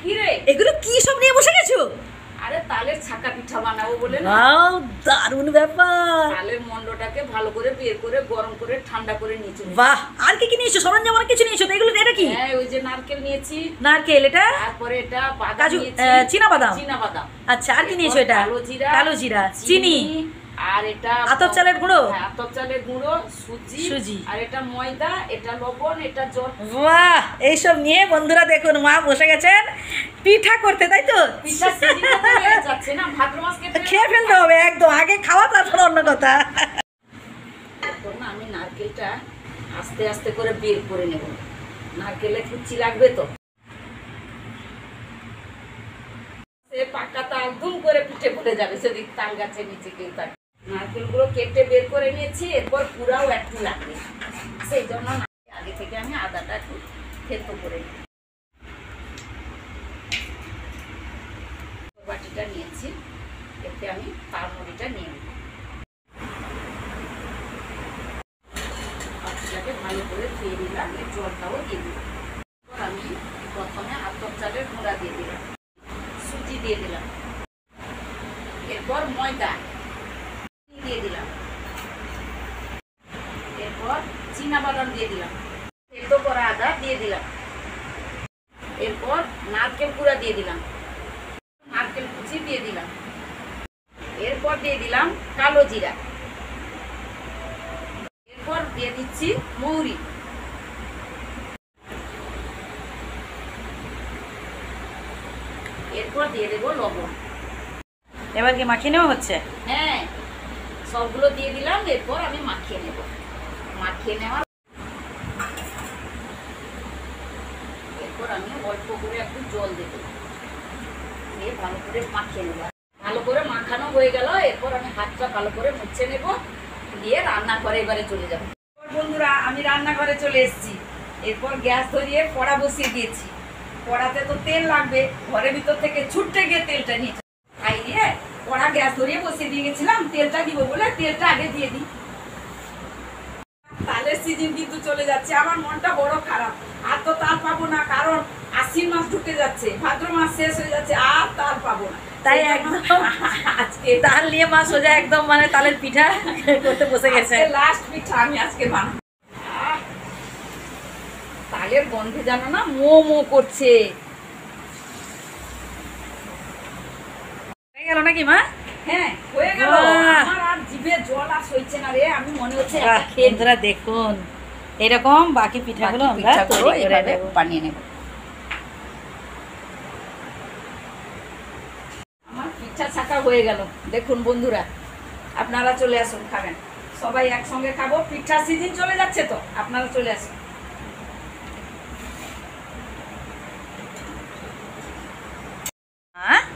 কি রে এগুলো কি সব নিয়ে বসে গেছো? আরে তালের ছাকা পিঠা বানাবো বলে না। ওয়াও, দারুণ ব্যাপার। তালের মন্ডটাকে ভালো করে বের করে গরম করে ঠান্ডা করে নিয়েছি। বাহ, আর কি কি নিয়েছো? সরঞ্জাম অনেক কিছু নিয়েছো তো, এগুলো এটা কি? হ্যাঁ, ওই যে নারকেল নিয়েছি, নারকেল, এটা তারপরে এটা বাদাম কাজু, নিয়েছি, চীনাবাদাম। চীনাবাদাম। আচ্ছা, আর কি নিয়েছো? এটা কালো জিরা, চিনি, আর এটা আতপ চালের গুঁড়ো। হ্যাঁ, আতপ চালের গুঁড়ো, সুজি, আর এটা ময়দা, এটা লবণ, এটা জল। বাহ, এইসব নিয়ে বন্ধুরা দেখুন মা বসে গেছেন পিঠা করতে, তাই তো? পিঠা সিজনটা তো হয়ে যাচ্ছে না, ভাদ্র মাস কেটে খেয়ে ফেলতে হবে একদম, আগে খাওয়া তারপর অন্য কথা। এখন না আমি নারকেলটা আস্তে আস্তে করে বের করে নেব, নারকেলে কুচি লাগবে তো। সে পাকা তাল দুম করে পিঠে পড়ে যাবে, সেদিক তাল গাছের নিচে কেউ থাকে। নারকেলগুলো কেটে বের করে নিয়েছি, এরপর পুরাও একটু লাগবে, সেই জন্য আগে থেকে আমি আদাটা একটু থেতো করে নিই। বাটিটা নিয়েছি, এতে আমি তালমুড়িটা নিয়ে নেব। বাটিটাকে ভালো করে ধুয়ে নিলাম, এর জলটাও দিয়ে দিলাম। আমি প্রথমে আতপ চালের গুঁড়া দিয়ে দিলাম, সুজি দিয়ে দিলাম, এরপর ময়দা দিয়ে দিলাম, এরপর চীনাবাদাম দিয়ে দিলাম, থেতো করা আদা দিয়ে দিলাম, এরপর নারকেল কুড়া দিয়ে দিলাম, নারকেল কুচি দিয়ে দিলাম, এরপর দিয়ে দিলাম কালো জিরা, এরপর দিয়ে দিচ্ছি মৌরি, এরপর দিয়ে দেবো লবণ। এবার কি মাখিয়ে নেওয়া হচ্ছে? হ্যাঁ, সবগুলো দিয়ে দিলাম, এরপর আমি মাখিয়ে নেব। মাখিয়ে নেওয়ার এরপর আমি অল্প করে একটু জল দেব, দিয়ে ভালো করে মাখিয়ে নেব। ভালো করে মাখানো হয়ে গেল, এরপর আমি হাতটা ভালো করে মুছে নেব, দিয়ে রান্নাঘরে এবারে চলে যাব। বন্ধুরা, আমি রান্নাঘরে চলে এসেছি। এরপর গ্যাস ধরিয়ে কড়া বসিয়ে দিয়েছি। কড়াতে তো তেল লাগবে, ঘরের ভিতর থেকে ছুটতে গিয়ে তেলটা নিয়ে খাই দিয়ে কড়া গ্যাস ধরিয়ে বসিয়ে দিয়ে গেছিলাম, তেলটা দিব বলে তেলটা আগে দিয়ে দিই। তালের সিজন কিন্তু চলে যাচ্ছে, আমার মনটা বড় খারাপ। আর তো তাল পাবো না, কারণ আশ্বিন মাস ঢুকে যাচ্ছে, ভাদ্র মাস শেষ হয়ে যাচ্ছে, আর তাল পাবো না। তাই একদম আজকে তাল নিয়ে মা সোজা একদম মানে তালের পিঠা করতে বসে গেছে। লাস্ট পিঠা আমি আজকে বানাবো। তালের গন্ধে জানো না মো মো করছে। হয়ে গেল নাকি মা? হ্যাঁ, হয়ে গেল। আমার আর জিভে জল আর সইছে না রে, আমি মনে হচ্ছে বন্ধুরা দেখুন, এরকম বাকি পিঠাগুলো আমরা তৈরি করে নেব, বানিয়ে নেব। আমার পিঠা ছাকা হয়ে গেল। দেখুন বন্ধুরা, আপনারা চলে আসুন, খাবেন সবাই একসঙ্গে খাবো। পিঠা সিজন চলে যাচ্ছে তো, আপনারা চলে আসুন।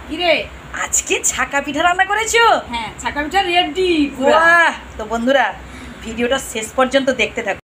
কিরে, আজকে ছাকা পিঠা রান্না করেছো? হ্যাঁ, ছাকা পিঠা রেডি। বাহ, তো বন্ধুরা ভিডিওটা শেষ পর্যন্ত দেখতে থাকো।